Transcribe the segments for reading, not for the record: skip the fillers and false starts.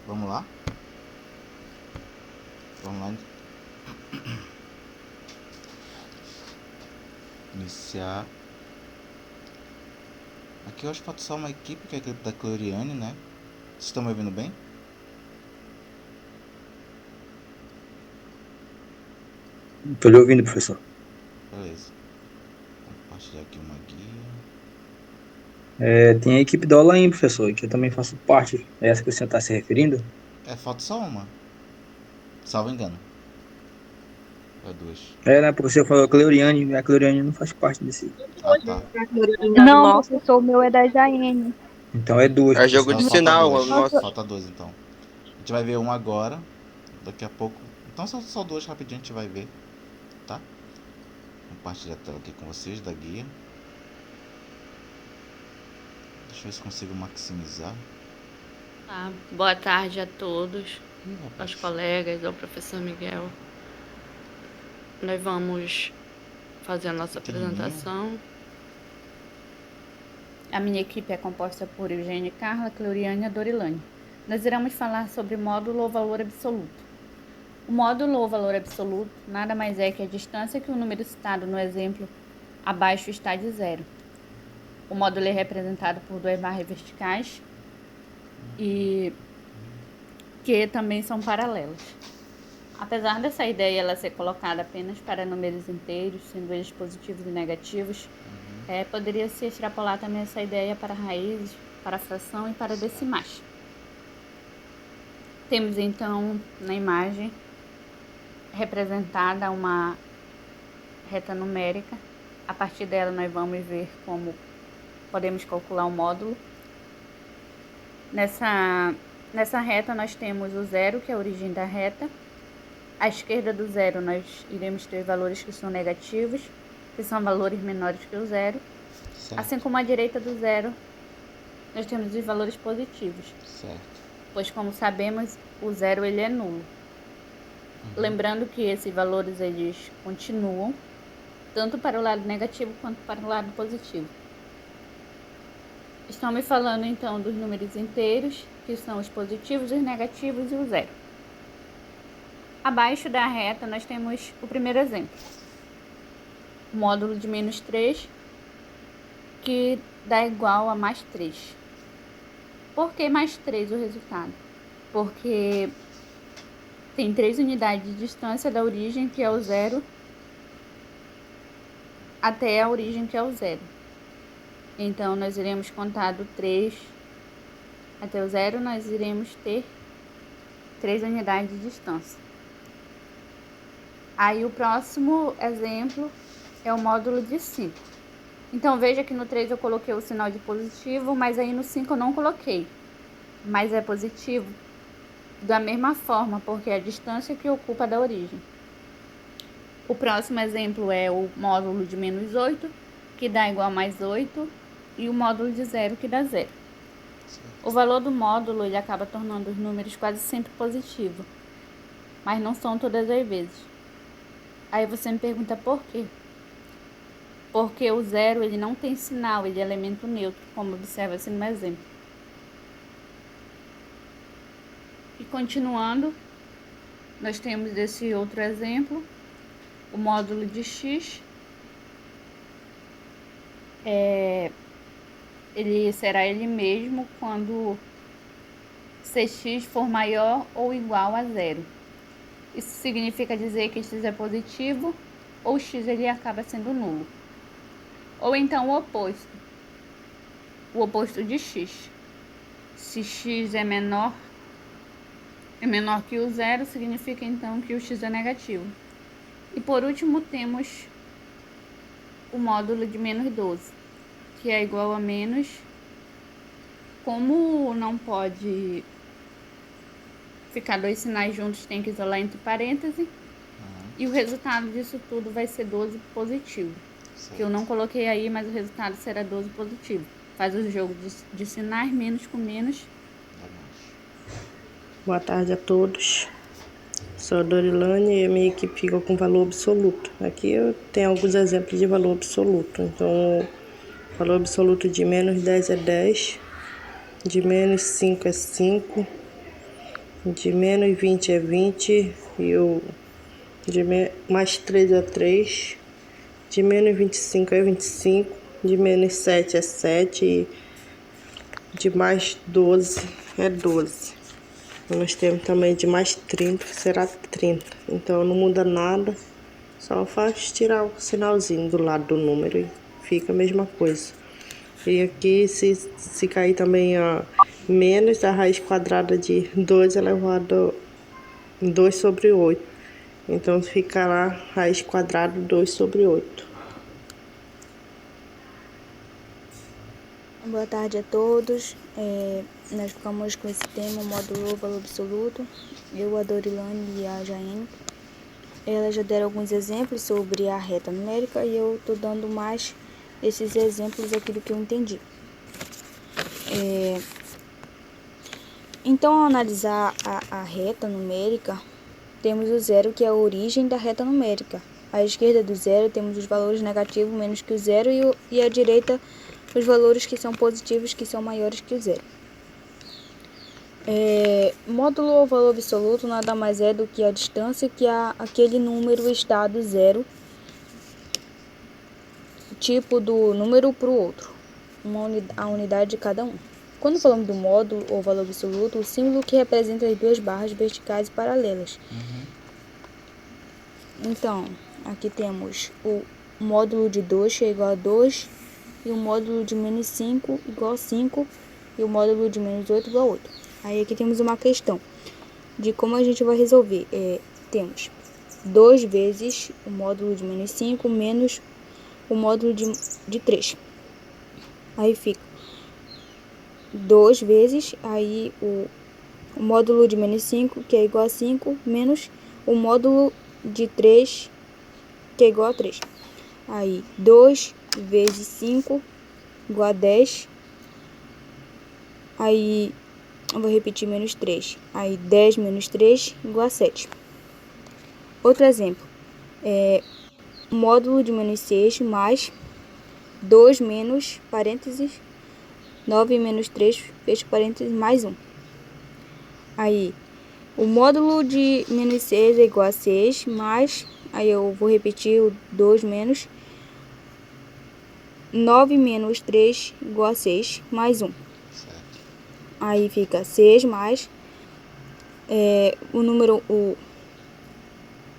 Vamos lá? Vamos lá. Iniciar. Aqui eu acho que falta só uma equipe, que é a equipe da Cloriane, né? Vocês estão me ouvindo bem? Tô lhe ouvindo, professor. Beleza. Vou compartilhar aqui uma guia. Tem a equipe da Olaim, professor, que eu também faço parte. É essa que o senhor está se referindo? Falta só uma. Salvo engano. É duas. Né, porque você falou Cleuriane, a Cleuriane não faz parte desse. Ah, tá. Não, professor, o meu é da Jaiene. Então é duas, É jogo professor. de Então falta sinal, duas. Nossa, nosso. Falta duas então. A gente vai ver uma agora. Daqui a pouco. Então só duas rapidinho a gente vai ver. Tá? Vou compartilhar a tela aqui com vocês da guia. Deixa eu ver se consigo maximizar. Tá. Boa tarde a todos, Rapaz. aos colegas, ao professor Miguel. Nós vamos fazer a nossa apresentação. a minha equipe é composta por Eugênia, Carla, Cleuriane e Dorilane. Nós iremos falar sobre módulo ou valor absoluto. O módulo ou valor absoluto nada mais é que a distância que o número citado no exemplo abaixo está de zero. O módulo é representado por duas barras verticais e que também são paralelas. Apesar dessa ideia ela ser colocada apenas para números inteiros, sendo eles positivos e negativos, poderia se extrapolar também essa ideia para raízes, para fração e para decimais. Temos então na imagem representada uma reta numérica. A partir dela nós vamos ver como podemos calcular o módulo. Nessa reta nós temos o zero, que é a origem da reta. À esquerda do zero nós iremos ter valores que são negativos, que são valores menores que o zero. Certo. Assim como à direita do zero, nós temos os valores positivos. Certo. Pois, como sabemos, o zero ele é nulo. Lembrando que esses valores eles continuam tanto para o lado negativo quanto para o lado positivo. Estamos falando então dos números inteiros, que são os positivos, os negativos e o zero. Abaixo da reta nós temos o primeiro exemplo. O módulo de menos 3, que dá igual a mais 3. Por que mais 3 o resultado? Porque tem 3 unidades de distância da origem, que é o zero, até a origem, que é o zero. Então, nós iremos contar do 3 até o zero, nós iremos ter 3 unidades de distância. Aí, o próximo exemplo é o módulo de 5. Então, veja que no 3 eu coloquei o sinal de positivo, mas aí no 5 eu não coloquei. Mas é positivo da mesma forma, porque é a distância que ocupa da origem. O próximo exemplo é o módulo de menos 8, que dá igual a mais 8, e o módulo de 0, que dá 0. O valor do módulo ele acaba tornando os números quase sempre positivos, mas não são todas as vezes. Aí você me pergunta por quê? Porque o 0 ele não tem sinal, ele é elemento neutro, como observa-se no exemplo. E continuando, nós temos esse outro exemplo, o módulo de x. Ele será ele mesmo quando Cx for maior ou igual a zero. Isso significa dizer que x é positivo ou x ele acaba sendo nulo. Ou então o oposto de x. Se x é menor que o zero, significa então que o x é negativo. E por último temos o módulo de menos 12, que é igual a menos. Como não pode ficar dois sinais juntos, tem que isolar entre parênteses. E o resultado disso tudo vai ser 12 positivo. Certo. Que eu não coloquei aí, mas o resultado será 12 positivo. Faz o jogo de sinais, menos com menos. Boa tarde a todos. Sou a Dorilane e a minha equipe fica com valor absoluto. Aqui eu tenho alguns exemplos de valor absoluto. Então, o valor absoluto de menos 10 é 10, de menos 5 é 5, De menos 20 é 20 e o mais 3 é 3. De menos 25 é 25. De menos 7 é 7 e de mais 12 é 12. Nós temos também de mais 30, que será 30. Então não muda nada, só faz tirar o sinalzinho do lado do número e fica a mesma coisa. E aqui, se cair também a menos, a raiz quadrada de 2 elevado a 2 sobre 8. Então ficará raiz quadrada 2 sobre 8. Boa tarde a todos. Nós ficamos com esse tema, o módulo valor absoluto. Eu, a Dorilane e a Jaine. Elas já deram alguns exemplos sobre a reta numérica e eu estou dando mais esses exemplos aqui do que eu entendi. Então, ao analisar a reta numérica, temos o zero, que é a origem da reta numérica. À esquerda do zero temos os valores negativos menos que o zero e à direita os valores que são positivos, que são maiores que o zero. Módulo ou valor absoluto nada mais é do que a distância que aquele número está do zero, tipo do número para o outro, a unidade de cada um. Quando falamos do módulo ou valor absoluto, o símbolo que representa as duas barras verticais paralelas. Então, aqui temos o módulo de 2, que é igual a 2, e o módulo de menos 5 igual a 5, e o módulo de menos 8 igual a 8. Aí aqui temos uma questão de como a gente vai resolver. Temos 2 vezes o módulo de menos 5 menos o módulo de 3. Aí fica 2 vezes, aí o módulo de menos 5, que é igual a 5, menos o módulo de 3, que é igual a 3. Aí 2 vezes 5 igual a 10. Aí eu vou repetir menos 3. Aí 10 menos 3 igual a 7. Outro exemplo. Módulo de menos 6 mais 2 menos parênteses 9 menos 3 fecha parênteses mais 1. Aí o módulo de menos 6 é igual a 6 mais, aí eu vou repetir o 2 menos 9 menos 3 igual a 6 mais 1. Aí fica 6 mais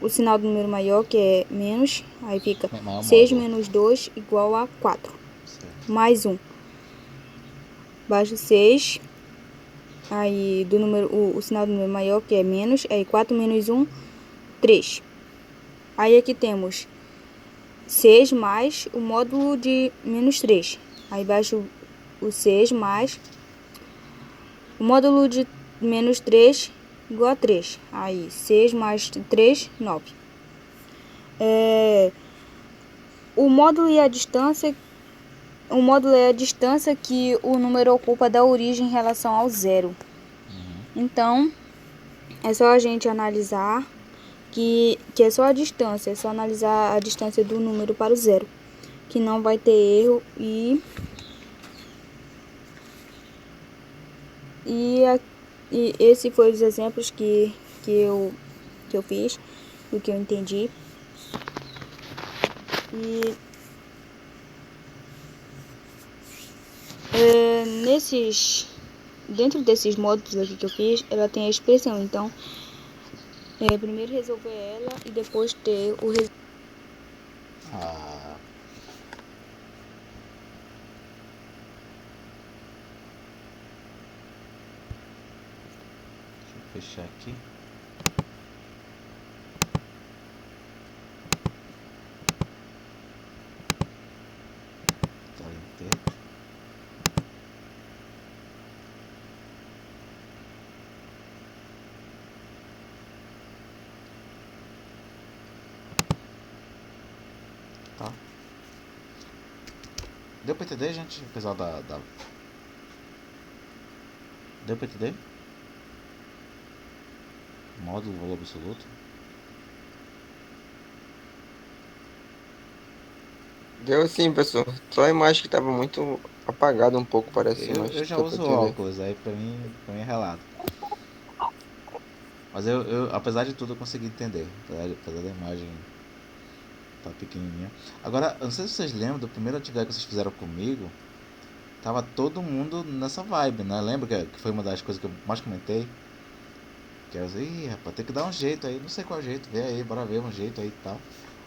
o sinal do número maior, que é menos. Aí fica 6 menos 2 igual a 4. Certo. Mais 1. Baixo 6. Aí o sinal do número maior, que é menos. Aí 4 menos 1, 3. Aí aqui temos 6 mais o módulo de menos 3. Aí baixo o 6 mais o módulo de menos 3 igual a 3. Aí 6 mais 3, 9. O módulo é a distância que o número ocupa da origem em relação ao zero. Então, é só a gente analisar que é só a distância, é só analisar a distância do número para o zero, que não vai ter erro e esse foi os exemplos que eu fiz, do que eu entendi. E dentro desses módulos aqui que eu fiz, ela tem a expressão. Então, primeiro resolver ela e depois ter o resultado. Deixa eu fechar aqui. Tela inteira. Tá. Deu pra entender, gente? Apesar da... Deu pra entender? Módulo, valor absoluto. Deu sim, professor. Só a imagem que estava muito apagada um pouco, parece. Eu já uso óculos, aí pra mim é relato. Mas apesar de tudo, eu consegui entender. Apesar da imagem tá pequenininha. Agora, eu não sei se vocês lembram do primeiro atividade que vocês fizeram comigo. Tava todo mundo nessa vibe, né? Lembra que foi uma das coisas que eu mais comentei? Que eu disse, rapaz, tem que dar um jeito aí. Não sei qual jeito, vê aí, bora ver um jeito aí e tal.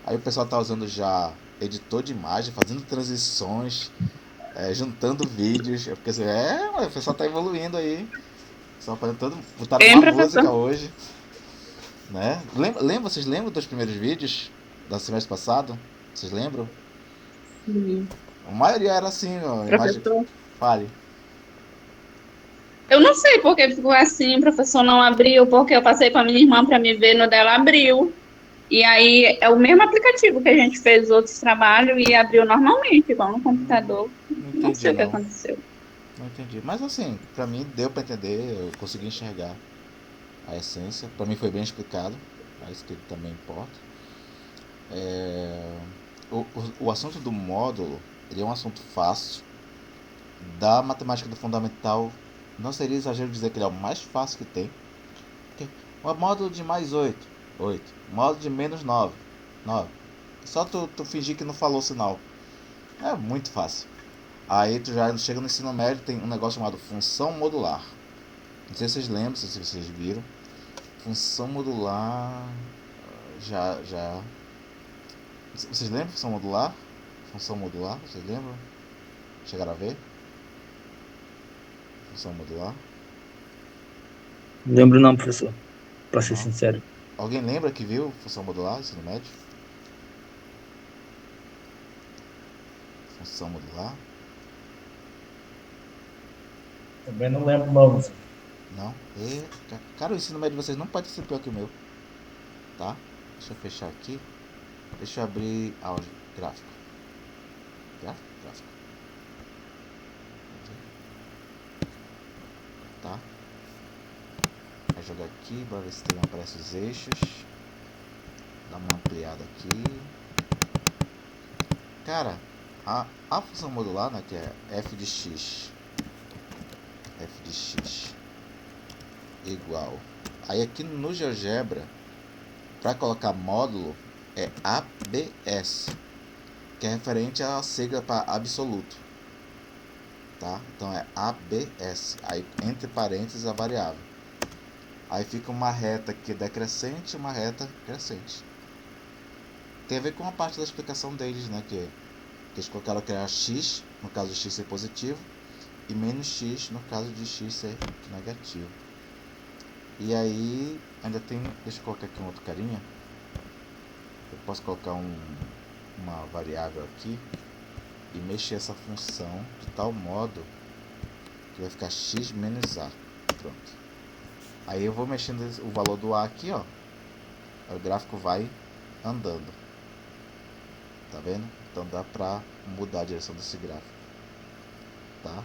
Aí o pessoal tá usando já editor de imagem, fazendo transições, juntando vídeos. Eu fiquei assim, o pessoal tá evoluindo aí. Só fazendo todo. Botaram Bem, uma professor. música hoje. Né? Vocês lembram dos primeiros vídeos do semestre passado? Vocês lembram? Sim. A maioria era assim, ó, imagem. Professor, Fale. eu não sei por que ficou assim, o professor não abriu, porque eu passei com a minha irmã para me ver, no dela abriu. E aí é o mesmo aplicativo que a gente fez os outros trabalhos e abriu normalmente, igual no computador. Não Não entendi sei o que não. aconteceu. Não entendi. Mas assim, pra mim deu pra entender, eu consegui enxergar a essência. Pra mim foi bem explicado. É isso que também importa. O assunto do módulo, ele é um assunto fácil. Da matemática do fundamental, não seria exagero dizer que ele é o mais fácil que tem. O módulo de mais 8, 8. Módulo de menos 9, 9. Só tu fingir que não falou o sinal. É muito fácil. Aí tu já chega no ensino médio, tem um negócio chamado função modular. Não sei se vocês lembram, se vocês viram. Função modular. Já. Vocês lembram função modular? Função modular, vocês lembram? Chegaram a ver? Função modular? Não lembro não, professor. Pra ser Não? sincero. Alguém lembra que viu função modular, ensino médio? Função modular? Também não lembro não. Não? Cara, o ensino médio de vocês não pode ser pior que o meu. Tá? Deixa eu fechar aqui. Deixa eu abrir áudio, gráfico. Gráfico. Tá? Vai jogar aqui, bora ver se tem aparece os eixos. Dá uma ampliada aqui. Cara, a função modular, né, que é f de x igual. Aí aqui no GeoGebra, para colocar módulo, é ABS, que é referente à sigla para absoluto. Tá? Então é ABS. Aí entre parênteses a variável. Aí fica uma reta aqui decrescente e uma reta crescente. Tem a ver com a parte da explicação deles, né? Que eles colocaram que era x, no caso de x ser positivo, e menos x, no caso de x ser negativo. E aí, ainda tem... Deixa eu colocar aqui um outro carinha. Eu posso colocar uma variável aqui e mexer essa função de tal modo que vai ficar x menos a. Pronto. Aí eu vou mexendo o valor do a aqui, ó. Aí o gráfico vai andando. Tá vendo? Então dá pra mudar a direção desse gráfico. Tá?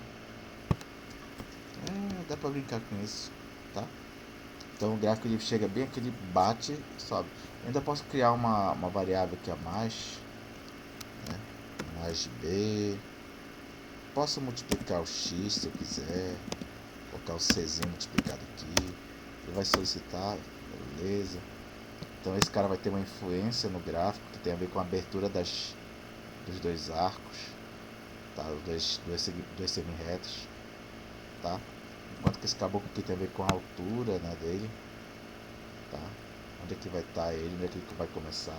Dá pra brincar com isso. Tá? Então o gráfico ele chega bem aqui, ele bate e sobe. Eu ainda posso criar uma variável aqui a mais. Né? Mais b. Posso multiplicar o x se eu quiser. Colocar o czinho multiplicado aqui. Ele vai solicitar. Beleza. Então esse cara vai ter uma influência no gráfico que tem a ver com a abertura dos dois arcos, tá? Os dois semi-retos, tá? Enquanto que esse caboclo aqui tem a ver com a altura, né, dele, tá? Onde é que vai estar ele, onde é que vai começar.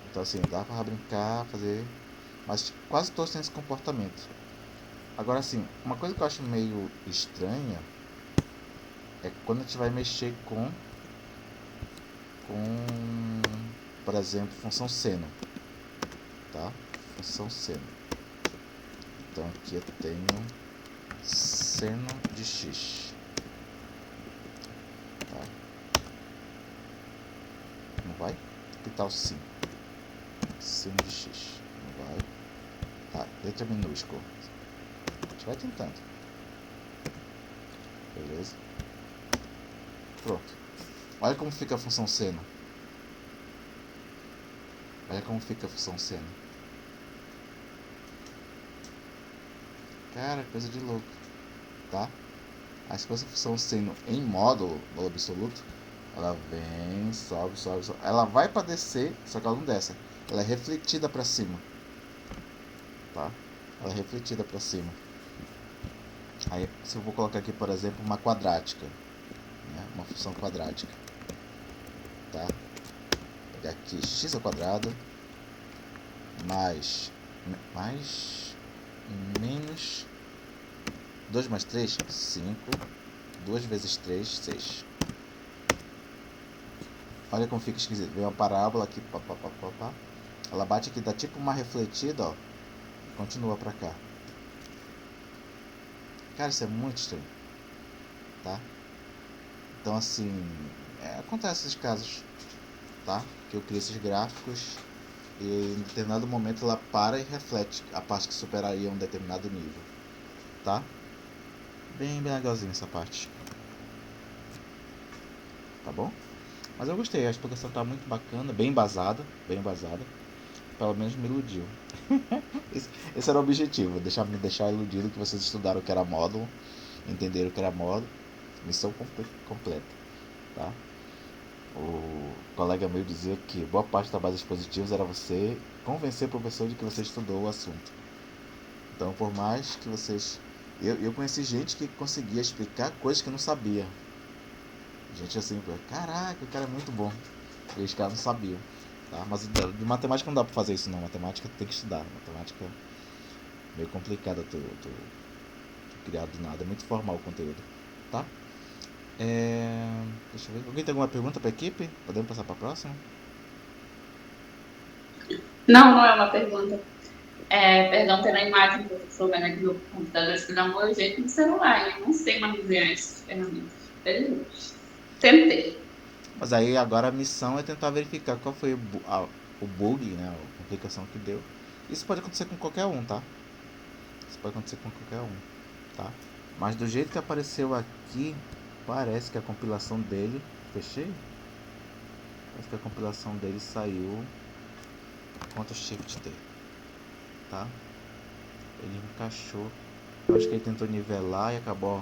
Então assim, dá pra brincar, fazer, mas quase todos têm esse comportamento. Agora assim, uma coisa que eu acho meio estranha é quando a gente vai mexer com por exemplo, função seno, tá? Função seno. Então aqui eu tenho seno de x, tá? Não vai? Que tal sim? Seno de x, não vai? Tá, letra minúscula. A gente vai tentando. Beleza? Pronto. Olha como fica a função seno. Olha como fica a função seno. Cara, coisa de louco. Tá? Aí se fosse a função seno em módulo, valor absoluto, Ela vem, sobe, sobe, sobe. Ela vai para descer, só que ela não desce. Ela é refletida para cima. Tá? Ela é refletida para cima. Aí, se eu vou colocar aqui, por exemplo, uma quadrática, né? Uma função quadrática. Tá? Vou pegar aqui x ao quadrado mais menos 2 mais 3, 5. 2 vezes 3, 6. Olha como fica esquisito. Vem uma parábola aqui, pá, pá, pá, pá, pá. Ela bate aqui, dá tipo uma refletida, ó. Continua pra cá. Cara, isso é muito estranho. Tá? Então, assim, acontece esses casos, tá? Que eu crio esses gráficos e em determinado momento ela para e reflete a parte que superaria um determinado nível, tá? Bem legalzinho essa parte. Tá bom? Mas eu gostei, a explicação tá muito bacana, bem embasada. Pelo menos me iludiu. Esse era o objetivo, me deixar iludido que vocês estudaram o que era módulo, entenderam o que era módulo. Missão completa, tá? O colega meu dizia que boa parte da base expositivos era você convencer o professor de que você estudou o assunto. Então, por mais que vocês... Eu conheci gente que conseguia explicar coisas que não sabia. Gente assim, caraca, o cara é muito bom. E os caras não sabiam. Tá? Mas de matemática não dá pra fazer isso não. Matemática tem que estudar. Matemática é meio complicada tu criar do nada. É muito formal o conteúdo. Tá? Deixa eu ver. Alguém tem alguma pergunta pra equipe? Podemos passar pra próxima? Não é uma pergunta. Perdão pela imagem, professor, vendo aqui no computador, que dá um bom jeito no celular. Eu não sei manusear essas ferramentas. Tentei. Mas aí agora a missão é tentar verificar qual foi o bug, né? A complicação que deu. Isso pode acontecer com qualquer um, tá? Isso pode acontecer com qualquer um, tá? Mas do jeito que apareceu aqui, parece que a compilação dele... Fechei? Parece que a compilação dele saiu... Ctrl Shift T. Tá? Ele encaixou. Eu acho que ele tentou nivelar e acabou...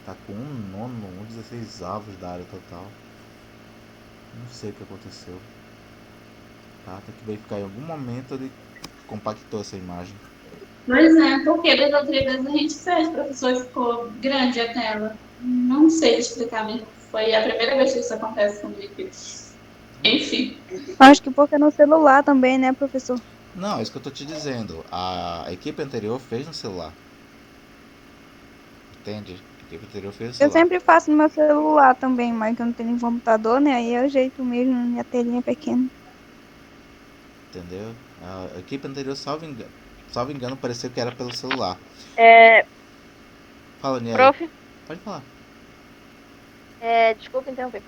Tá com 16 avos da área total. Não sei o que aconteceu. Tá? Tem que verificar em algum momento ele compactou essa imagem. Pois é, porque das outras vezes a gente fez, professor, ficou grande a tela. Não sei explicar mesmo. Foi a primeira vez que isso acontece comigo. Enfim. Acho que porque no celular também, né, professor? Não, é isso que eu tô te dizendo. A equipe anterior fez no celular. Entende? A equipe anterior fez no Eu celular. sempre faço no meu celular também, mas que eu não tenho computador, né? Aí é o jeito mesmo, minha telinha pequena. Entendeu? A equipe anterior, salvo engano, pareceu que era pelo celular. Fala, Niel. Prof, Pode falar. desculpa interromper.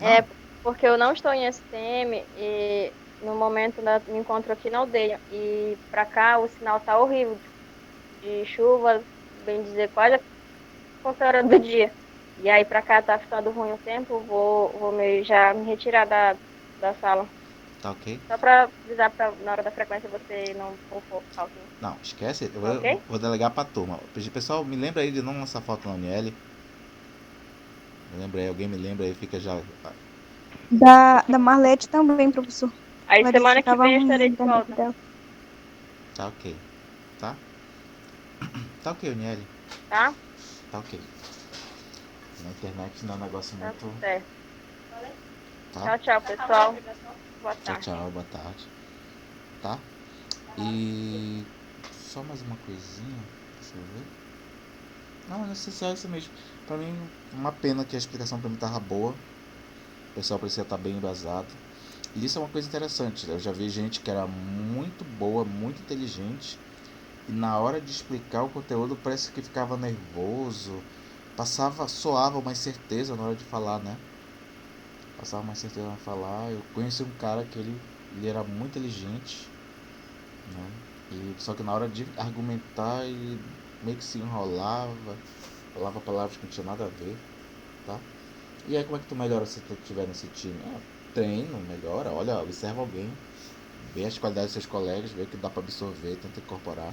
Não. Porque eu não estou em STM e no momento me encontro aqui na aldeia. E pra cá o sinal tá horrível. De chuva, bem dizer, quase a qualquer hora do dia. E aí pra cá tá ficando ruim o tempo, vou já me retirar da sala. Tá ok? Só pra avisar na hora da frequência você não for falso. Não, esquece. Eu Ok? vou delegar pra turma. Pessoal, me lembra aí de não lançar foto na Uniel. Me lembra aí, alguém me lembra aí, fica já... Da Marlete também, professor. Aí Mas semana que tava vem eu ruim estarei a de internet volta. dela. Tá ok. Tá? Tá ok, Uniel. Tá? Tá ok. Na internet não é um negócio Tá muito... certo. Tá? Tchau, pessoal. Boa Tchau, tarde. tchau, boa tarde. Tá? E... Só mais uma coisinha. Deixa eu ver. Não, é necessário isso mesmo. Pra mim, uma pena que a explicação pra mim tava boa. O pessoal parecia estar bem embasado. E isso é uma coisa interessante. Eu já vi gente que era muito boa, muito inteligente. E na hora de explicar o conteúdo parece que ficava nervoso. Soava uma incerteza na hora de falar, né? Passava uma certeza na falar. Eu conheci um cara que ele era muito inteligente, né? Só que na hora de argumentar ele meio que se enrolava, falava palavras que não tinha nada a ver, tá? E aí como é que tu melhora se tu estiver nesse time? Treino, melhora, olha, observa alguém, vê as qualidades dos seus colegas, vê o que dá para absorver, tenta incorporar.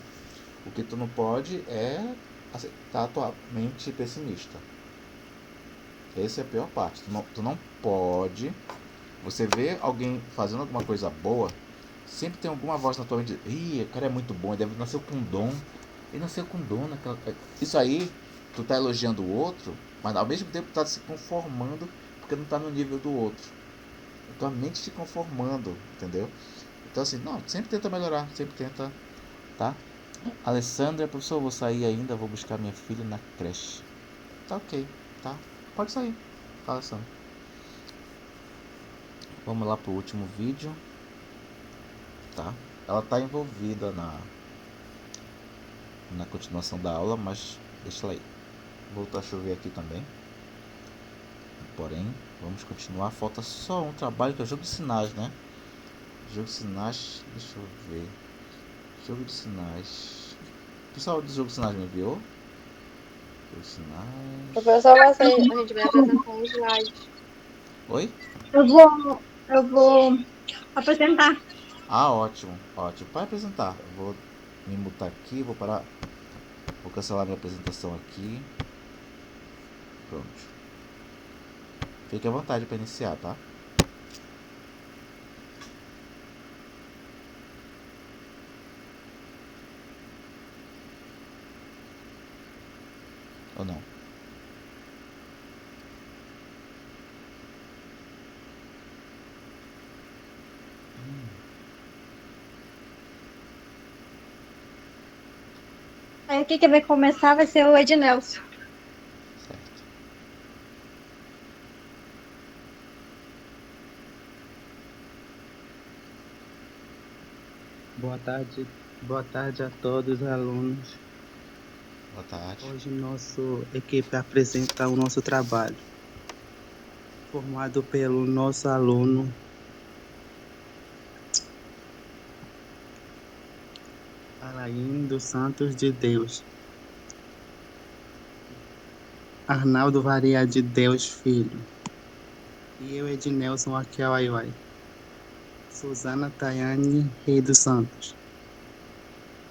O que tu não pode é aceitar a tua mente pessimista, Essa é a pior parte. Tu não pode. Você vê alguém fazendo alguma coisa boa, sempre tem alguma voz na tua mente. Ih, o cara é muito bom, ele deve nascer com dom. Ele nasceu com dom naquela. Isso aí, tu tá elogiando o outro, mas ao mesmo tempo tu tá se conformando porque não tá no nível do outro. Tua mente te conformando, entendeu? Então assim, não, sempre tenta melhorar, sempre tenta, tá? Alessandra, professor, eu vou sair ainda, vou buscar minha filha na creche. Tá ok, tá? Pode sair, tá, Alessandra? Vamos lá pro último vídeo, tá? Ela tá envolvida na continuação da aula, mas deixa ela aí. Voltou a chover aqui também. Porém, vamos continuar. Falta só um trabalho que é o jogo de sinais, né? Jogo de sinais, deixa eu ver. Jogo de sinais. O pessoal do jogo de sinais me enviou? Jogo de sinais. Professor, a gente vai apresentar um slide. Oi? Eu vou apresentar. Ah, ótimo, ótimo. Para apresentar, eu vou me mutar aqui, vou parar. Vou cancelar minha apresentação aqui. Pronto. Fique à vontade para iniciar, tá? Ou não? Aí o que vai começar vai ser o Ednelson. Certo. Boa tarde a todos os alunos. Boa tarde. Hoje nossa equipe apresenta o nosso trabalho, formado pelo nosso aluno Alain dos Santos de Deus, Arnaldo Varia de Deus Filho, e eu, Ednelson Aquiauaiuai, Suzana Tayane Rei dos Santos,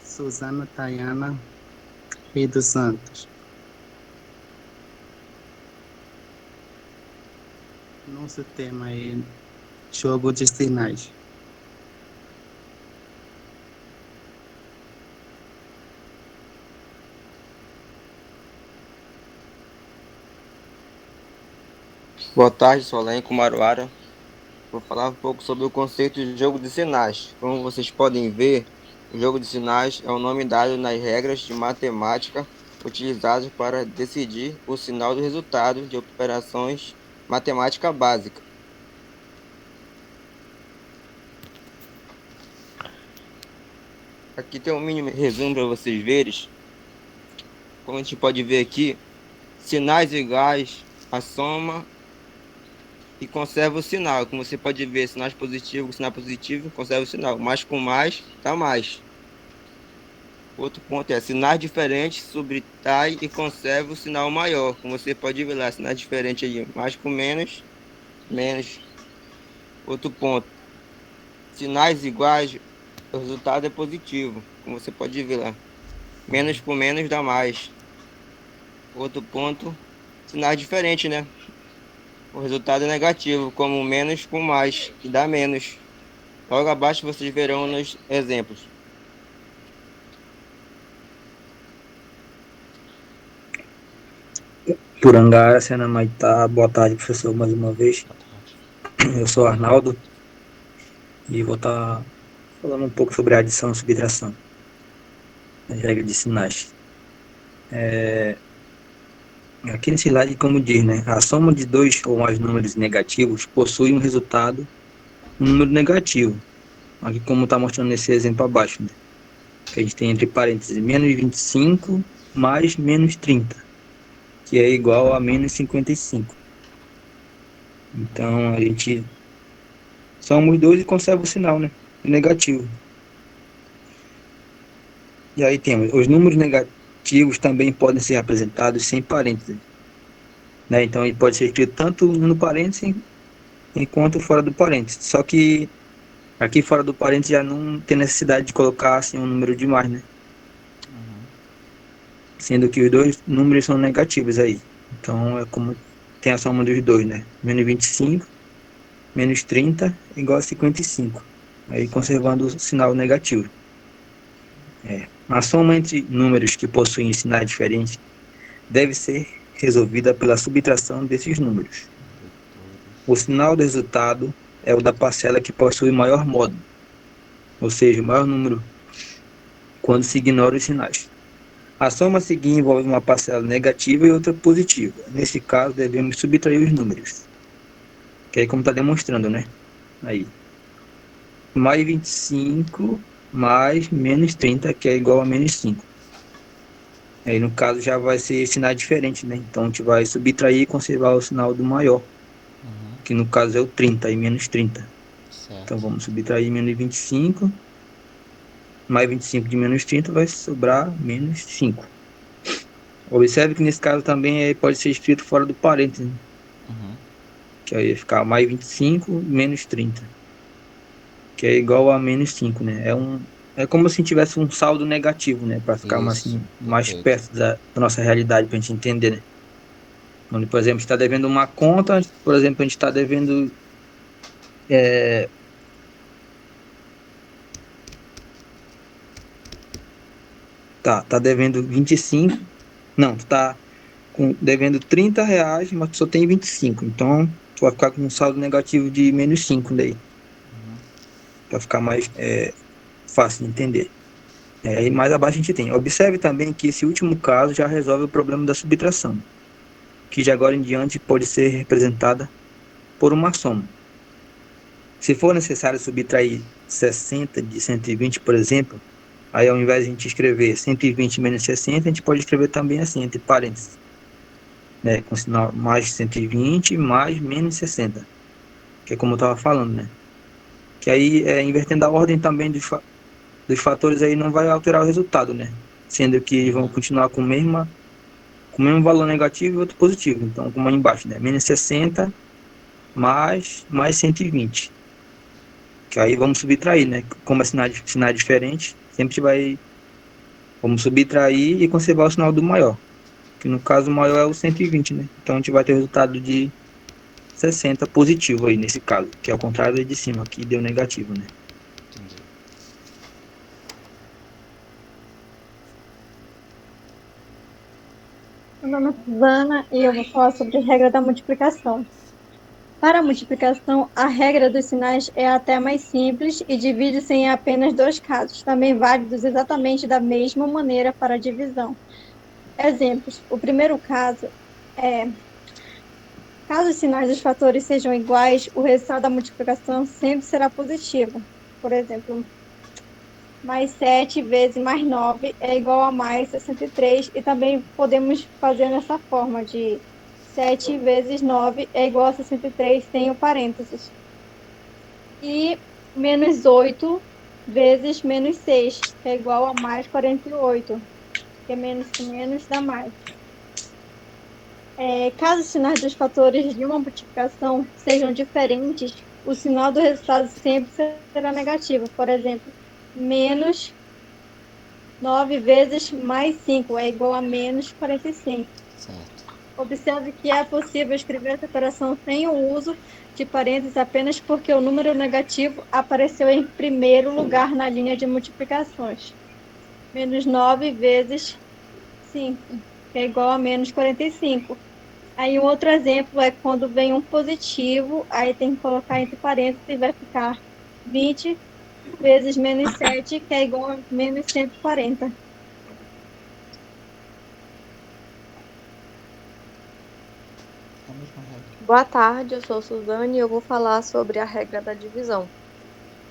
Suzana Tayana Rei dos Santos. Nosso tema é jogo de sinais. Boa tarde, sou Alain Kumaruara. Vou falar um pouco sobre o conceito de jogo de sinais. Como vocês podem ver, o jogo de sinais é o nome dado nas regras de matemática utilizadas para decidir o sinal do resultado de operações matemática básica. Aqui tem um mínimo resumo para vocês verem. Como a gente pode ver aqui, sinais iguais à soma e conserva o sinal. Como você pode ver, sinais positivos, sinal positivo, conserva o sinal. Mais com mais, dá mais. Outro ponto é sinais diferentes, subtrai e conserva o sinal maior. Como você pode ver lá, sinais diferentes aí. Mais com menos, menos. Outro ponto. Sinais iguais, o resultado é positivo. Como você pode ver lá. Menos com menos dá mais. Outro ponto. Sinais diferentes, né? O resultado é negativo, como menos com mais, que dá menos. Logo abaixo vocês verão nos exemplos. Porangara, Sena Maitá, boa tarde, professor, mais uma vez. Eu sou Arnaldo e vou estar falando um pouco sobre a adição e subtração, as regras de sinais. Aqui nesse slide, como diz, né, a soma de dois ou mais números negativos possui um resultado, um número negativo. Aqui como está mostrando nesse exemplo abaixo, né, que a gente tem entre parênteses menos 25 mais menos 30, que é igual a menos 55. Então a gente soma os dois e conserva o sinal, né, negativo. E aí temos os números negativos também podem ser representados sem parênteses, né? Então ele pode ser escrito tanto no parênteses enquanto fora do parênteses. Só que aqui fora do parênteses já não tem necessidade de colocar assim um número de mais, né? Sendo que os dois números são negativos aí. Então é como tem a soma dos dois, né? Menos 25, menos 30 igual a 55. Aí conservando o sinal negativo. A soma entre números que possuem sinais diferentes deve ser resolvida pela subtração desses números. O sinal do resultado é o da parcela que possui maior módulo, ou seja, o maior número, quando se ignora os sinais. A soma a seguir envolve uma parcela negativa e outra positiva. Nesse caso, devemos subtrair os números. Que é como está demonstrando, né? Aí. Mais 25 mais menos 30, que é igual a menos 5. Aí, no caso, já vai ser sinal diferente, né? Então, a gente vai subtrair e conservar o sinal do maior. Que no caso é o 30 e menos 30. Certo. Então, vamos subtrair menos 25. Mais 25 de menos 30 vai sobrar menos 5. Observe que nesse caso também pode ser escrito fora do parênteses, né? Que aí ia ficar mais 25 menos 30. Que é igual a menos 5, né? É como se tivesse um saldo negativo, né? Para ficar mais perto da nossa realidade, para a gente entender, né? Quando, por exemplo, está devendo uma conta, por exemplo, a gente está devendo tá devendo 25. Não, tu tá devendo 30 reais, mas tu só tem 25. Então, tu vai ficar com um saldo negativo de menos 5 daí. Para ficar mais fácil de entender. E mais abaixo a gente tem. Observe também que esse último caso já resolve o problema da subtração, que de agora em diante pode ser representada por uma soma. Se for necessário subtrair 60 de 120, por exemplo, aí ao invés de a gente escrever 120 menos 60, a gente pode escrever também assim, entre parênteses, né, com sinal mais 120 mais menos 60, que é como eu estava falando, né? Que aí, invertendo a ordem também dos fatores, aí não vai alterar o resultado, né? Sendo que vão continuar com o mesmo valor negativo e outro positivo. Então, como aí embaixo, né? Menos 60 mais 120. Que aí vamos subtrair, né? Como é sinal diferente, sempre vamos subtrair e conservar o sinal do maior. Que no caso o maior é o 120, né? Então a gente vai ter o resultado de 60 positivo aí nesse caso, que é o contrário de cima, que deu negativo, né? Entendi. Meu nome é Suzana e eu vou falar sobre a regra da multiplicação. Para a multiplicação, a regra dos sinais é até mais simples e divide-se em apenas dois casos, também válidos exatamente da mesma maneira para a divisão. Exemplos. O primeiro caso é: caso os sinais dos fatores sejam iguais, o resultado da multiplicação sempre será positivo. Por exemplo, mais 7 vezes mais 9 é igual a mais 63, e também podemos fazer nessa forma de 7 vezes 9 é igual a 63 sem o parênteses. E menos 8 vezes menos 6 é igual a mais 48, que é menos que menos dá mais. Caso os sinais dos fatores de uma multiplicação sejam diferentes, o sinal do resultado sempre será negativo. Por exemplo, menos 9 vezes mais 5 é igual a menos 45. Certo. Observe que é possível escrever essa operação sem o uso de parênteses apenas porque o número negativo apareceu em primeiro lugar na linha de multiplicações. Menos 9 vezes 5, que é igual a menos 45. Aí um outro exemplo é quando vem um positivo, aí tem que colocar entre parênteses e vai ficar 20 vezes menos 7, que é igual a menos 140. Boa tarde, eu sou Suzane e eu vou falar sobre a regra da divisão.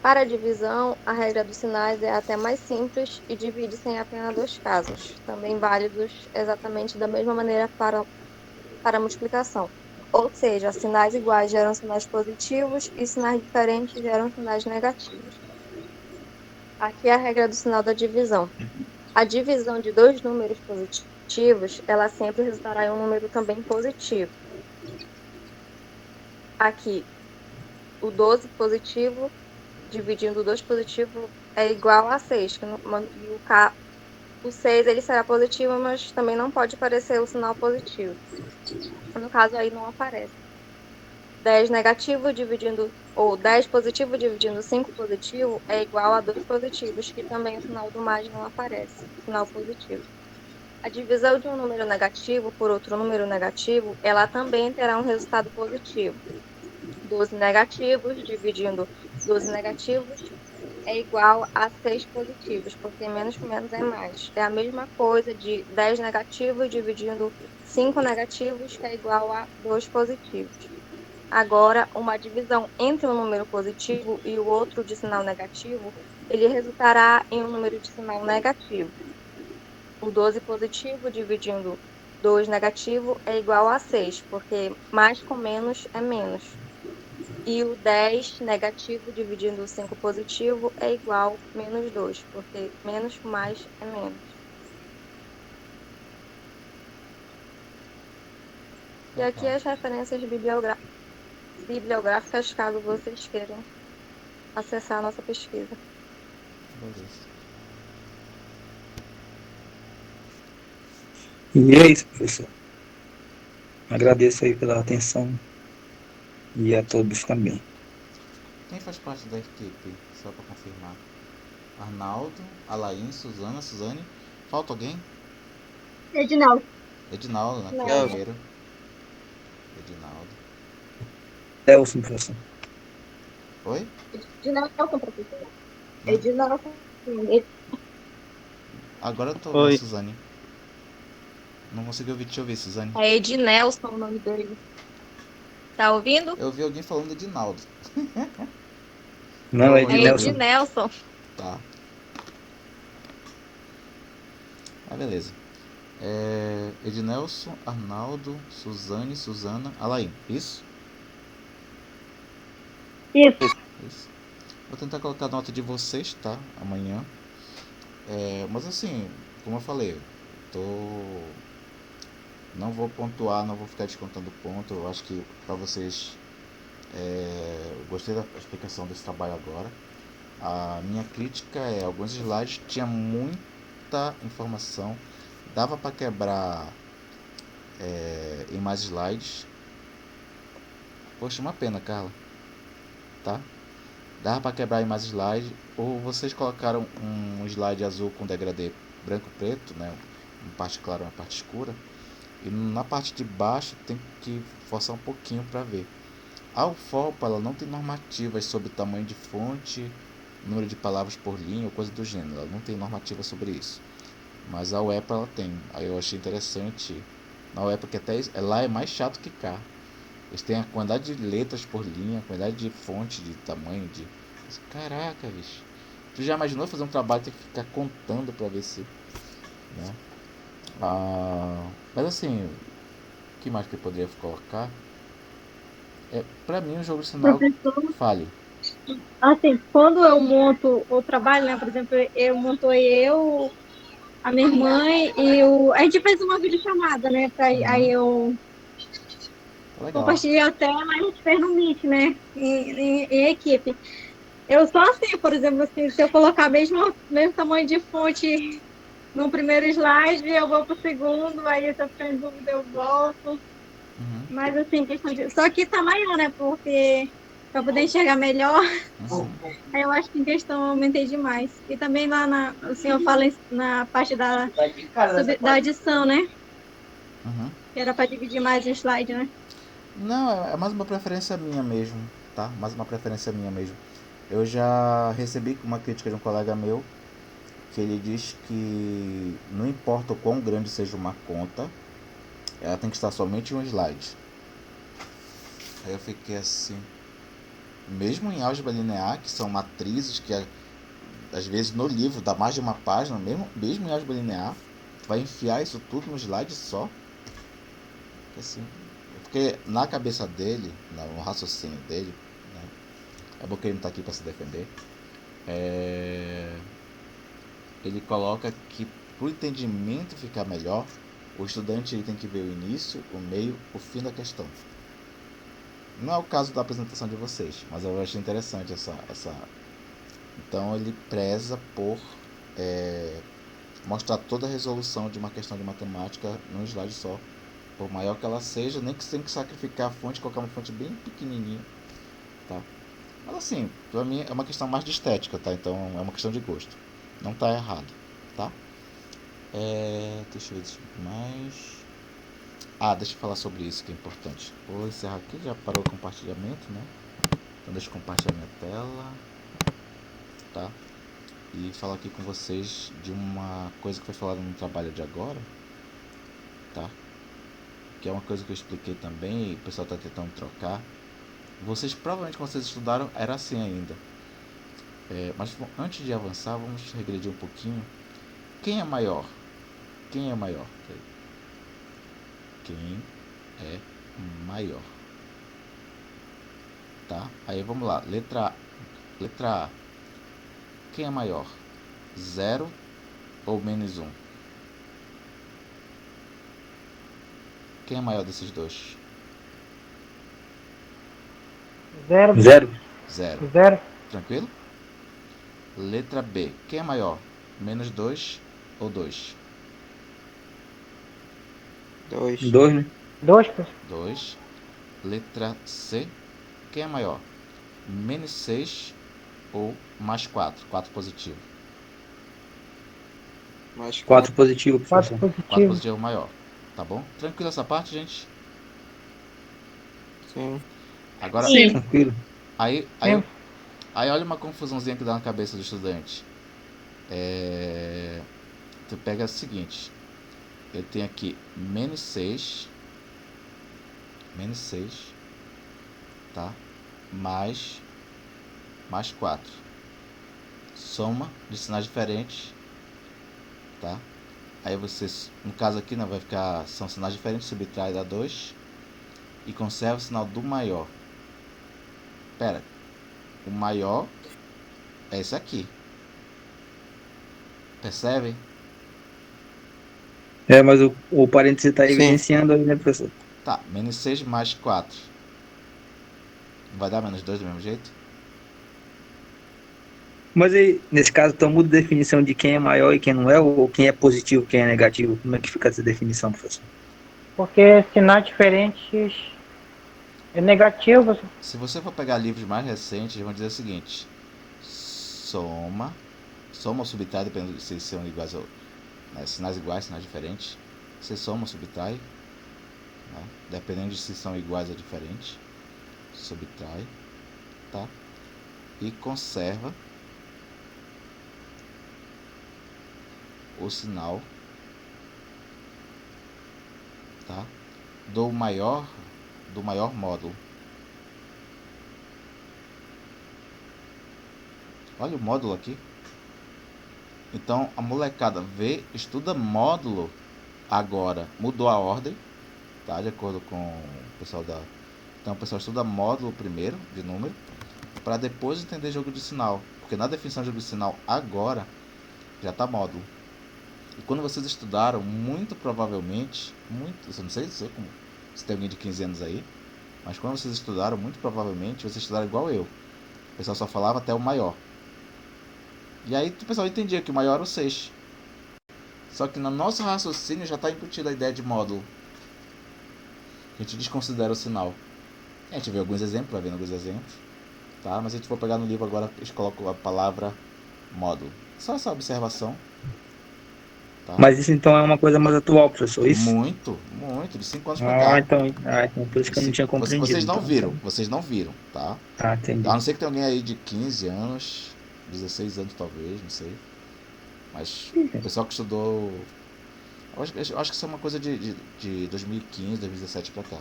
Para a divisão, a regra dos sinais é até mais simples e divide-se em apenas dois casos, também válidos exatamente da mesma maneira para a multiplicação. Ou seja, sinais iguais geram sinais positivos e sinais diferentes geram sinais negativos. Aqui é a regra do sinal da divisão. A divisão de dois números positivos, ela sempre resultará em um número também positivo. Aqui, o 12 positivo dividindo o 2 positivo é igual a 6. O 6 ele será positivo, mas também não pode aparecer o sinal positivo. No caso aí não aparece. 10 negativo dividindo, ou 10 positivo dividindo 5 positivo é igual a 2 positivos, que também o sinal do mais não aparece, sinal positivo. A divisão de um número negativo por outro número negativo, ela também terá um resultado positivo. 12 negativos dividindo 12 negativos é igual a 6 positivos, porque menos com menos é mais. É a mesma coisa de 10 negativos dividindo 5 negativos, que é igual a 2 positivos. Agora, uma divisão entre um número positivo e o outro de sinal negativo, ele resultará em um número de sinal negativo. O 12 positivo dividindo 2 negativo é igual a 6, porque mais com menos é menos. E o 10 negativo dividindo o 5 positivo é igual a menos 2, porque menos com mais é menos. E aqui as referências bibliográficas, caso vocês queiram acessar a nossa pesquisa. Beleza. E é isso, professor. Agradeço aí pela atenção e a todos também. Quem faz parte da equipe? Só para confirmar. Arnaldo, Alain, Suzana, Suzane. Falta alguém? Edinaldo. Edinaldo, né? Que é o Não. primeiro. Edinaldo. Elson, professor. Oi? Edinaldo, professor. Não. Edinaldo. Agora eu tô Oi. vendo Suzane. Não consegui ouvir. Deixa eu ver, Suzane. É Ednelson o nome dele. Tá ouvindo? Eu ouvi alguém falando de Edinaldo. Não, é Eu de É ouvi- Nelson. Ednelson. Tá. Ah, beleza. Ednelson, Arnaldo, Suzane, Suzana, Alain. Isso? Isso. Isso. Vou tentar colocar a nota de vocês, tá? Amanhã. Mas assim, como eu falei, não vou pontuar, não vou ficar descontando ponto. Eu acho que para vocês, eu gostei da explicação desse trabalho agora. A minha crítica é alguns slides tinha muita informação, dava para quebrar em mais slides. Poxa, uma pena, Carla, tá? Dava para quebrar em mais slides, ou vocês colocaram um slide azul com degradê branco e preto, né? Uma parte clara, uma parte escura, e na parte de baixo tem que forçar um pouquinho para ver. A UFOPA, ela não tem normativas sobre tamanho de fonte, número de palavras por linha ou coisa do gênero, ela não tem normativa sobre isso. Mas a UEPA ela tem. Aí eu achei interessante na UEPA, que até lá é mais chato que cá. Eles têm a quantidade de letras por linha, a quantidade de fonte, de tamanho, de... Caraca, bicho. Tu já imaginou fazer um trabalho e ter que ficar contando pra ver se... né? Mas assim, o que mais que eu poderia colocar? Pra mim o jogo de sinal... Professor, Fale. assim, quando eu monto o trabalho, né, por exemplo, eu montei a minha mãe a gente fez uma videochamada, né, aí eu Legal. compartilhei a tela, a gente fez no Meet, né, em equipe. Eu sou assim, por exemplo, assim, se eu colocar mesmo tamanho de fonte no primeiro slide, eu vou pro segundo, aí se eu ficar em dúvida eu volto. Mas assim, questão de... Só que tá maior, né? Porque para poder enxergar melhor, aí eu acho que em questão eu aumentei demais. E também lá o senhor fala na parte da adição, né? Que era para dividir mais o slide, né? Não, é mais uma preferência minha mesmo, tá? Mais uma preferência minha mesmo. Eu já recebi uma crítica de um colega meu, que ele diz que não importa o quão grande seja uma conta, ela tem que estar somente em um slide. Aí eu fiquei assim, mesmo em álgebra linear, que são matrizes que às vezes no livro dá mais de uma página, mesmo em álgebra linear, vai enfiar isso tudo num slide só. Assim, porque na cabeça dele, no raciocínio dele, né, é bom que ele não está aqui para se defender, ele coloca que para o entendimento ficar melhor, o estudante ele tem que ver o início, o meio, o fim da questão. Não é o caso da apresentação de vocês, mas eu achei interessante essa... Então ele preza por mostrar toda a resolução de uma questão de matemática num slide só. Por maior que ela seja, nem que você tem que sacrificar a fonte, colocar uma fonte bem pequenininha, tá? Mas assim, pra mim é uma questão mais de estética, tá? Então é uma questão de gosto. Não tá errado, tá? Deixa eu ver mais. Deixa eu falar sobre isso que é importante. Vou encerrar aqui, já parou o compartilhamento, né? Então deixa eu compartilhar minha tela, tá? E falar aqui com vocês de uma coisa que foi falada no trabalho de agora, tá? Que é uma coisa que eu expliquei também e o pessoal está tentando trocar. Vocês provavelmente quando vocês estudaram era assim ainda. Mas antes de avançar, vamos regredir um pouquinho. Quem é maior? Quem é maior? Quem é maior? Tá? Aí vamos lá. Letra A. Quem é maior? 0 ou menos 1? Quem é maior desses dois? Zero. Zero. Tranquilo? Letra B. Quem é maior? Menos 2 ou 2? 2. 2, né? 2. Letra C. Quem é maior? Menos 6 ou mais 4? 4 positivo. Mais 4 positivo, professor. 4 positivo é o maior. Tá bom? Tranquilo essa parte, gente? Sim. Agora, Sim. Tranquilo. Aí olha uma confusãozinha que dá na cabeça do estudante. Tu pega o seguinte. Eu tenho aqui menos 6, tá? Mais 4. Soma de sinais diferentes, tá? Aí você, no caso aqui, não vai ficar, são sinais diferentes, subtrai dá 2 e conserva o sinal do maior. Pera, o maior é esse aqui. Percebe? Mas o parêntese está evidenciando aí, né, professor? Tá, menos 6 mais 4. Vai dar menos 2 do mesmo jeito? Mas aí, nesse caso, então muda a definição de quem é maior e quem não é, ou quem é positivo, quem é negativo? Como é que fica essa definição, professor? Porque sinais diferentes é negativo. Se você for pegar livros mais recentes, vão dizer o seguinte: soma ou subtrai, dependendo se são iguais ou sinais iguais, sinais diferentes. Você soma ou subtrai, né? Dependendo de se são iguais ou diferentes, subtrai, tá? E conserva o sinal, tá? Do maior módulo. Olha o módulo aqui. Então a molecada estuda módulo agora. Mudou a ordem, tá? De acordo com o pessoal da... Então o pessoal estuda módulo primeiro, de número, para depois entender jogo de sinal. Porque na definição de jogo de sinal agora já está módulo. E quando vocês estudaram, muito provavelmente, eu não sei como, se tem alguém de 15 anos aí, mas quando vocês estudaram, muito provavelmente, vocês estudaram igual eu. O pessoal só falava até o maior. E aí o pessoal entendia que o maior era o 6. Só que no nosso raciocínio já está embutida a ideia de módulo. A gente desconsidera o sinal. A gente vê alguns exemplos, vai vendo alguns exemplos, tá? Mas a gente for pegar no livro agora, a gente coloca a palavra módulo. Só essa observação. Tá? Mas isso então é uma coisa mais atual, professor, isso? Muito, de 5 anos pra cá. Então por isso que eu não tinha compreendido. Vocês não viram, tá? Entendi. A não ser que tenha alguém aí de 15 anos, 16 anos talvez, não sei. Mas o pessoal que estudou... Eu acho que isso é uma coisa de 2015, 2017 pra cá.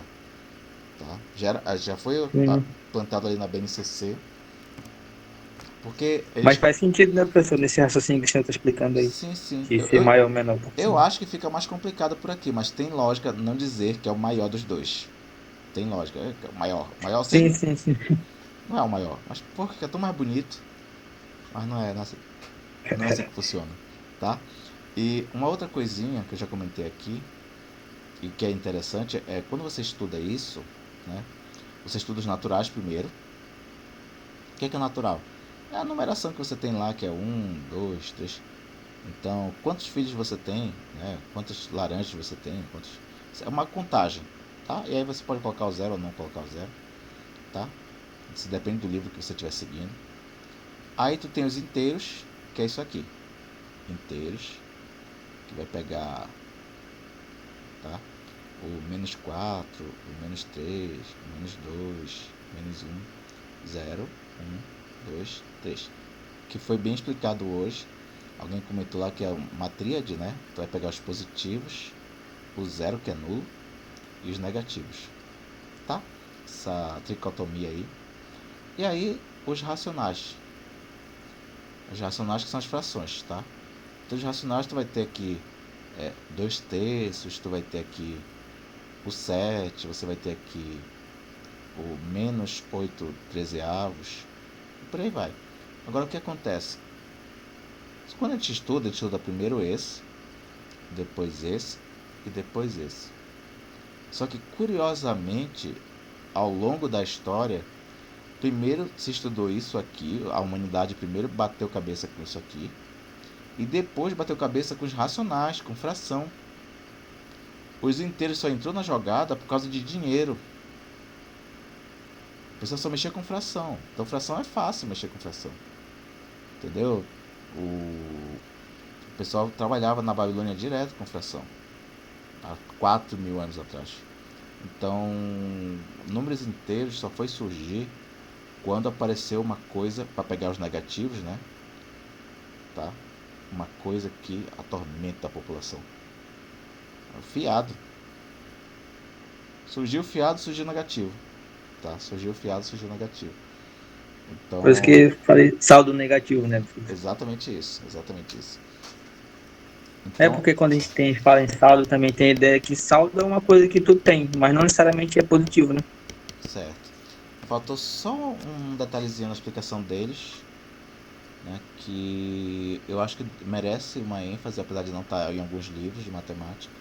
Tá? Já foi plantado ali na BNCC. Porque Mas faz sentido, né, professor, nesse raciocínio que o senhor está explicando aí. Sim. De ser maior ou menor. Eu acho que fica mais complicado por aqui, mas tem lógica não dizer que é o maior dos dois. Tem lógica. É o maior. Sim. Não é o maior. Mas porque é tão mais bonito. Mas não é assim que funciona. Tá? E uma outra coisinha que eu já comentei aqui, e que é interessante, é quando você estuda isso, né? Você estuda os naturais primeiro. O que é natural? É a numeração que você tem lá, que é 1, 2, 3. Então, quantos filhos você tem, né? Quantas laranjas você tem, é uma contagem, tá? E aí você pode colocar o zero ou não colocar o zero, tá? Isso depende do livro que você estiver seguindo. Aí tu tem os inteiros, que é isso aqui. Inteiros, que vai pegar, tá? O menos 4, o menos 3, o menos 2, menos 1, 0, 1, 2, 3. Que foi bem explicado hoje. Alguém comentou lá que é uma tríade, né? Tu vai pegar os positivos, o zero, que é nulo, e os negativos, tá? Essa tricotomia aí. E aí, os racionais. Os racionais que são as frações, tá? Então, os racionais tu vai ter aqui 2 terços, tu vai ter aqui o 7, você vai ter aqui o menos 8 trezeavos, e por aí vai. Agora, o que acontece? Quando a gente estuda primeiro esse, depois esse e depois esse. Só que, curiosamente, ao longo da história, primeiro se estudou isso aqui, a humanidade primeiro bateu cabeça com isso aqui, e depois bateu cabeça com os racionais, com fração. Os inteiros só entrou na jogada por causa de dinheiro. O pessoal só mexia com fração. Então, fração é fácil mexer com fração. Entendeu? O pessoal trabalhava na Babilônia direto com fração. Há 4.000 anos atrás. Então, números inteiros só foi surgir quando apareceu uma coisa para pegar os negativos, né? Tá? Uma coisa que atormenta a população. O fiado. Surgiu o fiado, surgiu negativo. Tá? Surgiu o fiado, surgiu negativo. Então, Por isso que eu falei saldo negativo, né? Exatamente isso, exatamente isso. É porque quando a gente fala em saldo, também tem a ideia que saldo é uma coisa que tu tem, mas não necessariamente é positivo, né? Certo. Faltou só um detalhezinho na explicação deles, né, que eu acho que merece uma ênfase, apesar de não estar em alguns livros de matemática.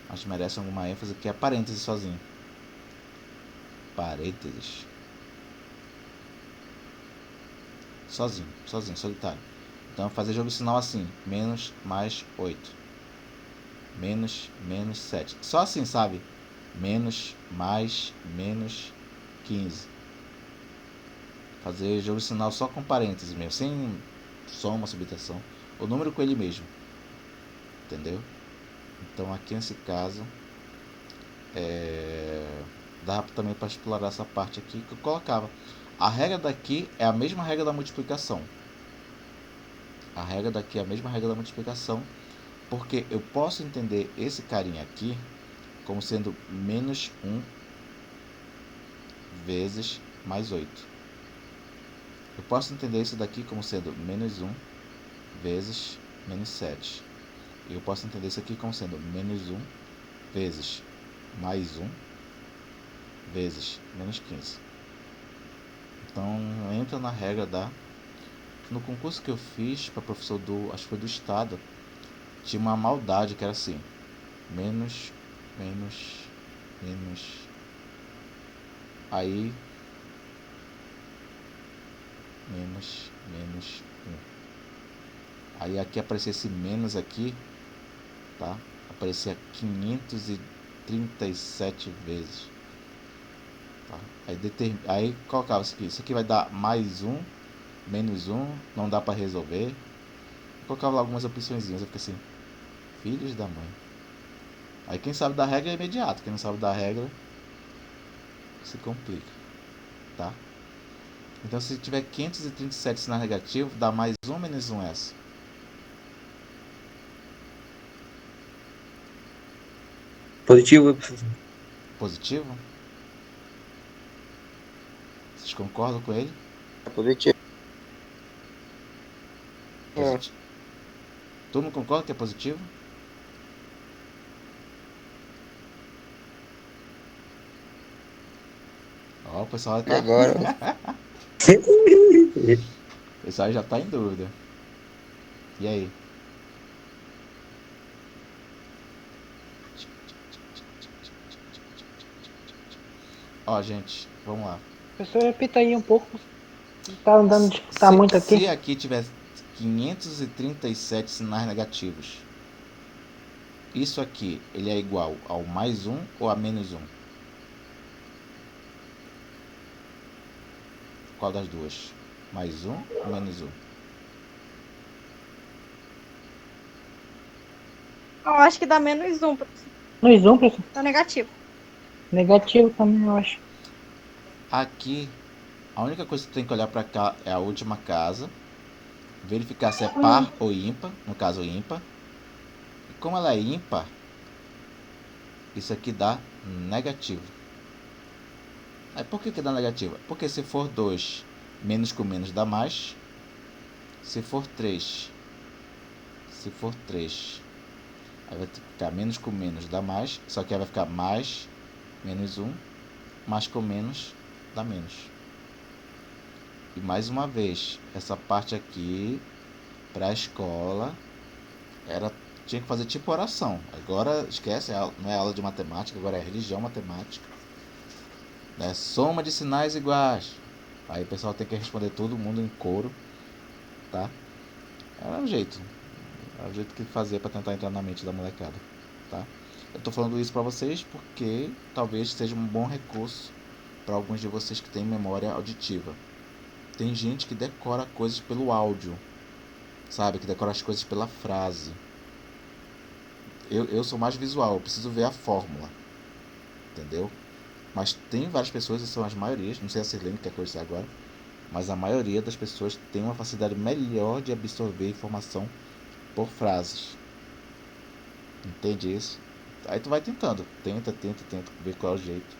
Acho que merece alguma ênfase, que é parênteses sozinho. Parênteses. Sozinho, solitário. Então, fazer jogo sinal assim, menos mais 8. Menos 7. Só assim, sabe? Menos mais menos 15. Fazer jogo sinal só com parênteses mesmo, sem soma, subtração. O número com ele mesmo. Entendeu? Então, aqui nesse caso, dá também para explorar essa parte aqui que eu colocava. A regra daqui é a mesma regra da multiplicação. A regra daqui é a mesma regra da multiplicação, porque eu posso entender esse carinha aqui como sendo menos 1 vezes mais 8. Eu posso entender isso daqui como sendo menos 1 vezes menos 7. E eu posso entender isso aqui como sendo menos 1 vezes mais 1 vezes menos 15. Então, entra na regra da... No concurso que eu fiz para professor acho que foi do estado, tinha uma maldade que era assim, menos, aí, menos 1. Aí aqui aparecia esse menos aqui, tá? Aparecia 537 vezes. Tá? Aí colocava isso aqui vai dar mais 1, menos 1, não dá para resolver. Eu colocava lá algumas opçõezinhas, eu fiquei assim, filhos da mãe. Aí quem sabe da regra é imediato, quem não sabe da regra se complica, tá? Então, se tiver 537 sinais negativos, dá mais 1 menos 1 essa. Positivo? Positivo? Vocês concordam com ele? É positivo. Positivo. Todo mundo concorda que é positivo? Ó, o pessoal tá... Agora. O pessoal já tá em dúvida. E aí? Ó, gente, vamos lá. Professor, repita aí um pouco. Tá andando de disputar muito aqui. Se aqui tiver 537 sinais negativos. Isso aqui, ele é igual ao mais 1 ou a menos 1? Qual das duas? Mais 1 ou menos 1? Eu acho que dá -1, professor. Menos 1, professor. Tá negativo. Negativo também, eu acho. Aqui, a única coisa que tu tem que olhar para cá é a última casa, verificar se é par ou ímpar, no caso ímpar. E como ela é ímpar, isso aqui dá negativo. Aí por que dá negativo? Porque se for 2, menos com menos dá mais. Se for 3, aí vai ficar menos com menos dá mais, só que aí vai ficar mais, menos 1, mais com menos dá menos. E mais uma vez, essa parte aqui, para a escola, tinha que fazer tipo oração. Agora, esquece, não é aula de matemática, agora é religião matemática. É soma de sinais iguais. Aí o pessoal tem que responder todo mundo em coro, tá? É o jeito que fazer para tentar entrar na mente da molecada, tá? Eu tô falando isso para vocês porque talvez seja um bom recurso para alguns de vocês que têm memória auditiva. Tem gente que decora coisas pelo áudio, sabe? Que decora as coisas pela frase. Eu sou mais visual, eu preciso ver a fórmula, entendeu? Mas tem várias pessoas, e são as maiorias, não sei se a Sirlene quer conhecer agora, mas a maioria das pessoas tem uma facilidade melhor de absorver informação por frases. Entende isso? Aí tu vai tentando, tenta ver qual é o jeito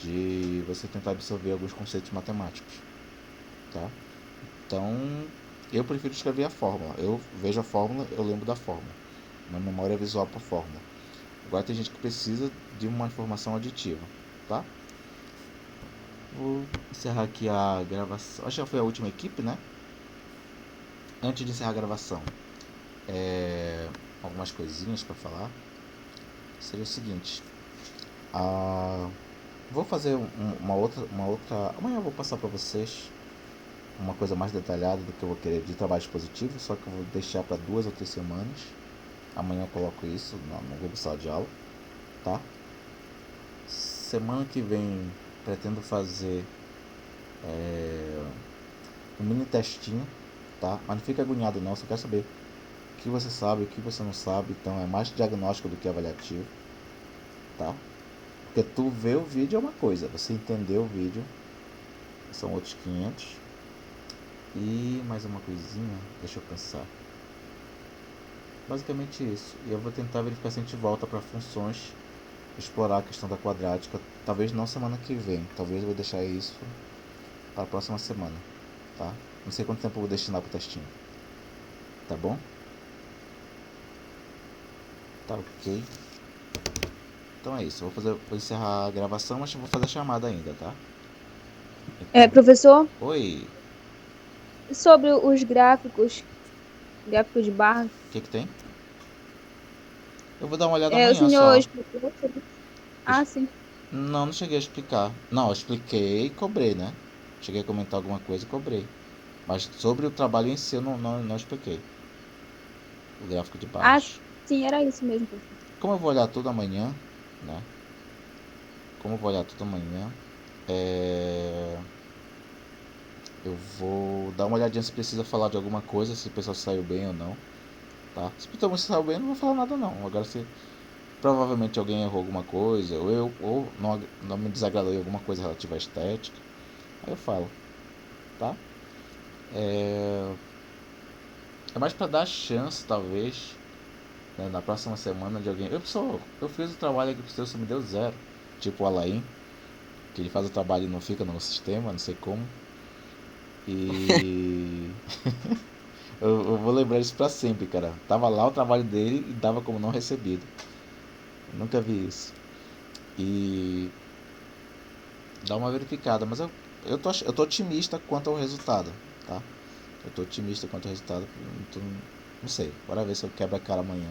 de você tentar absorver alguns conceitos matemáticos, tá? Então, eu prefiro escrever a fórmula. Eu vejo a fórmula, eu lembro da fórmula. Uma memória visual por fórmula. Agora tem gente que precisa de uma informação auditiva, tá? Vou encerrar aqui a gravação. Acho que já foi a última equipe, né? Antes de encerrar a gravação, algumas coisinhas para falar. Seria o seguinte. Vou fazer uma outra. Amanhã eu vou passar para vocês uma coisa mais detalhada do que eu vou querer de trabalhos positivos, só que eu vou deixar para 2 ou 3 semanas. Amanhã eu coloco isso no grupo sala de aula, tá? Semana que vem pretendo fazer um mini testinho, tá? Mas não fica agoniado não, só quero saber o que você sabe, o que você não sabe. Então é mais diagnóstico do que avaliativo, tá? Porque tu ver o vídeo é uma coisa, você entender o vídeo são outros 500. E mais uma coisinha, deixa eu pensar. Basicamente isso. E eu vou tentar verificar se a gente volta para funções, explorar a questão da quadrática. Talvez não semana que vem, talvez eu vou deixar isso para a próxima semana, tá? Não sei quanto tempo eu vou destinar para o testinho, tá bom? Tá ok. Então é isso, vou encerrar a gravação, mas vou fazer a chamada ainda, tá? Então, Professor, oi, sobre os gráficos de barra, o que tem? Eu vou dar uma olhada o amanhã senhor só. explicou sobre... Ah, sim. Não cheguei a explicar. Não, eu expliquei e cobrei, né? Cheguei a comentar alguma coisa e cobrei. Mas sobre o trabalho em si eu não expliquei. O gráfico de Ah, barras. sim, era isso mesmo, professor. Como eu vou olhar tudo amanhã, né? Eu vou dar uma olhadinha se precisa falar de alguma coisa, se o pessoal saiu bem ou não, tá? Se todo mundo saiu bem, eu não vou falar nada não. Agora se provavelmente alguém errou alguma coisa, ou não me desagradou em alguma coisa relativa à estética, aí eu falo, tá? É mais para dar chance, talvez, né, na próxima semana de alguém. Eu fiz o trabalho que o professor me deu 0. Tipo o Alain, que ele faz o trabalho e não fica no sistema, não sei como. E eu vou lembrar isso pra sempre, cara. Tava lá o trabalho dele e dava como não recebido. Eu nunca vi isso. E dá uma verificada, mas eu tô otimista quanto ao resultado, tá? Eu tô otimista quanto ao resultado. Não sei, bora ver se eu quebro a cara amanhã.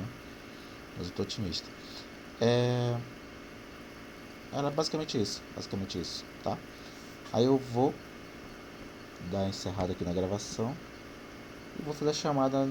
Mas eu tô otimista. Era basicamente isso, tá? Aí eu vou dar encerrado aqui na gravação e vou fazer a chamada